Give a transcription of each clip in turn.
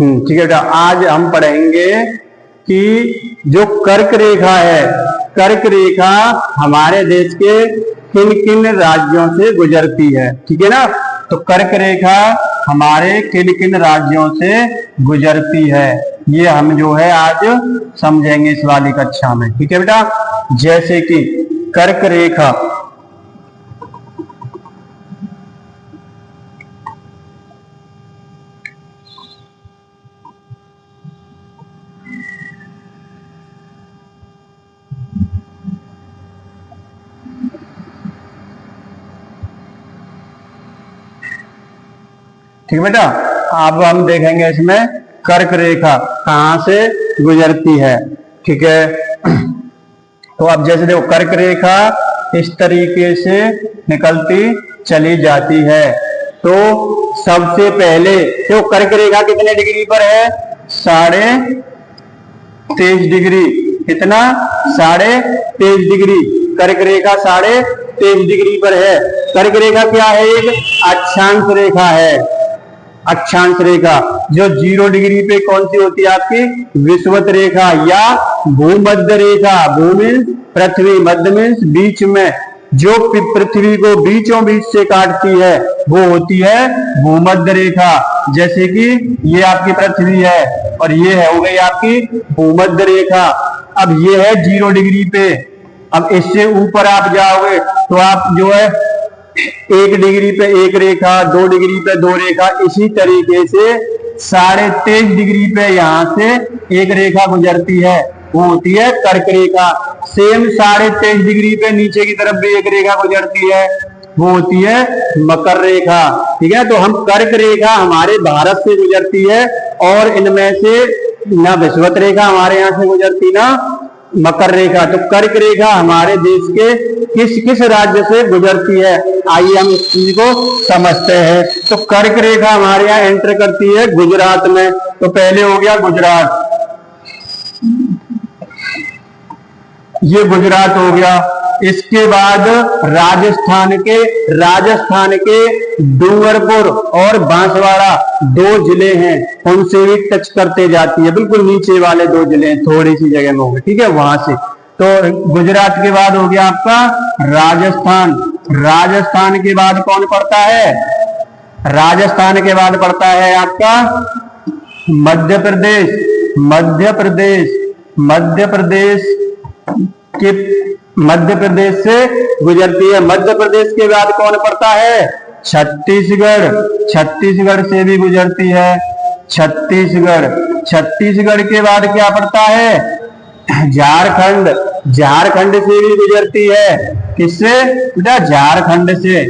ठीक है बेटा, आज हम पढ़ेंगे कि जो कर्क रेखा है, कर्क रेखा हमारे देश के किन किन राज्यों से गुजरती है। ठीक है ना, तो कर्क रेखा हमारे किन किन राज्यों से गुजरती है, ये हम जो है आज समझेंगे इस वाली कक्षा में। ठीक है बेटा, जैसे कि कर्क रेखा ठीक है बेटा, अब हम देखेंगे इसमें कर्क रेखा कहां से गुजरती है। ठीक है, तो अब जैसे देखो कर्क रेखा इस तरीके से निकलती चली जाती है। तो सबसे पहले तो कर्क रेखा कितने डिग्री पर है? 23.5 डिग्री। कितना? 23.5 डिग्री। कर्क रेखा 23.5 डिग्री पर है। कर्क रेखा क्या है? एक अक्षांश रेखा है। अक्षांश रेखा जो 0 डिग्री पे कौन सी होती है आपकी? विषुवत रेखा या भूमध्य रेखा। भू मीन्स पृथ्वी, मध्य मीन्स बीच में, जो पृथ्वी को बीचों बीच से काटती है वो होती है भूमध्य रेखा। जैसे कि ये आपकी पृथ्वी है और ये है हो गई आपकी भूमध्य रेखा। अब ये है 0 डिग्री पे। अब इससे ऊपर आप जाओगे तो आप जो है 1 डिग्री पे एक रेखा, 2 डिग्री पे 2 रेखा, इसी तरीके से 23.5 डिग्री पे यहां से एक रेखा गुजरती है, वो होती है कर्क रेखा। सेम 23.5 डिग्री पे नीचे की तरफ भी एक रेखा गुजरती है, वो होती है मकर रेखा। ठीक है, तो हम कर्क रेखा हमारे भारत से गुजरती है और इनमें से ना विषुवत रेखा हमारे यहाँ से गुजरती ना मकर रेखा। तो कर्क रेखा हमारे देश के किस किस राज्य से गुजरती है, आइए हम इस चीज को समझते हैं। तो कर्क रेखा हमारे यहाँ एंटर करती है गुजरात में। तो पहले हो गया गुजरात, ये गुजरात हो गया। इसके बाद राजस्थान के डूंगरपुर और बांसवाड़ा 2 जिले हैं, उनसे भी टच करते जाती है। बिल्कुल नीचे वाले 2 जिले थोड़ी सी जगह में होंगे। ठीक है, वहां से। तो गुजरात के बाद हो गया आपका राजस्थान। राजस्थान के बाद कौन पड़ता है? राजस्थान के बाद पड़ता है आपका मध्य प्रदेश। मध्य प्रदेश से गुजरती है। मध्य प्रदेश के बाद कौन पड़ता है? छत्तीसगढ़ से भी गुजरती है। छत्तीसगढ़ के बाद क्या पड़ता है? झारखंड से भी गुजरती है। किससे बेटा? झारखंड से।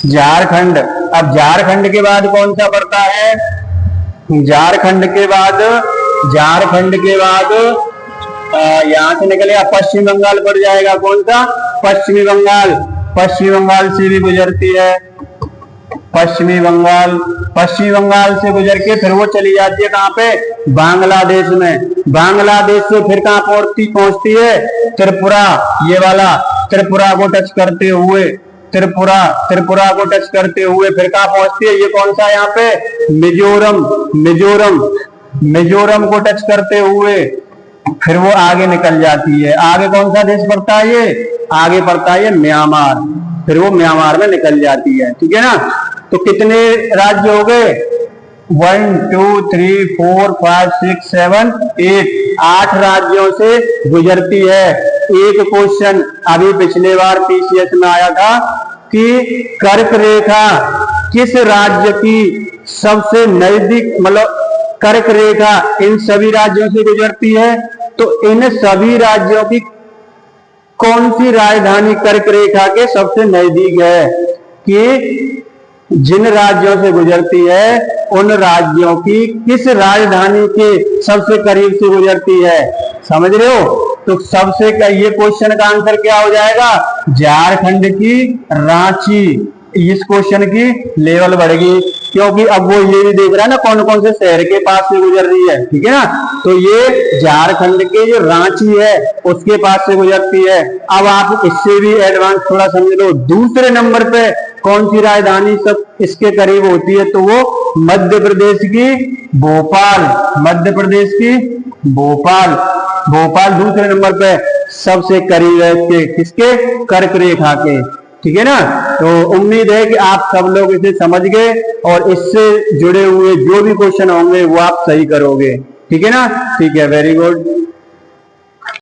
झारखंड। अब झारखंड के बाद कौन सा पड़ता है? झारखंड के बाद यहां से निकलेगा पश्चिम बंगाल पड़ जाएगा। कौन सा? पश्चिमी बंगाल से भी गुजरती है। पश्चिमी बंगाल से गुजर के फिर वो चली जाती है कहां पे? बांग्लादेश में। बांग्लादेश से फिर कहां पहुंचती है? त्रिपुरा। ये वाला त्रिपुरा को टच करते हुए त्रिपुरा को टच करते हुए फिर कहां पहुंचती है? ये कौन सा यहाँ पे? मिजोरम को टच करते हुए फिर वो आगे निकल जाती है। आगे कौन सा देश पड़ता है? ये आगे पड़ता है म्यांमार। फिर वो म्यांमार में निकल जाती है। ठीक है ना, तो कितने राज्य हो गए? 1 2 3 4 5 6 7 8 राज्यों से गुजरती है। एक क्वेश्चन अभी पिछले बार पीसीएस में आया था कि कर्क रेखा किस राज्य की सबसे नजदीक, मतलब कर्क रेखा इन सभी राज्यों से गुजरती है, तो इन सभी राज्यों की कौन सी राजधानी कर्क रेखा के सबसे नजदीक है? कि जिन राज्यों से गुजरती है उन राज्यों की किस राजधानी के सबसे करीब से गुजरती है? समझ रहे हो? तो सबसे ये क्वेश्चन का आंसर क्या हो जाएगा? झारखंड की रांची। इस क्वेश्चन की लेवल बढ़ेगी, क्योंकि अब वो ये भी देख रहा है ना कौन कौन से शहर के पास से गुजर रही है, ठीक है ना। तो ये झारखंड के जो रांची है उसके पास से गुजरती है। अब आप इससे भी एडवांस थोड़ा समझ लो, दूसरे नंबर पे कौन सी राजधानी सब इसके करीब होती है, तो वो मध्य प्रदेश की भोपाल, मध्य प्रदेश की भोपाल, भोपाल दूसरे नंबर पे सबसे करीब है इसके, किसके, कर्क रेखा के, ठीक है ना। तो उम्मीद है कि आप सब लोग इसे समझ गए और इससे जुड़े हुए जो भी क्वेश्चन होंगे वो आप सही करोगे, ठीक है ना। ठीक है, वेरी गुड।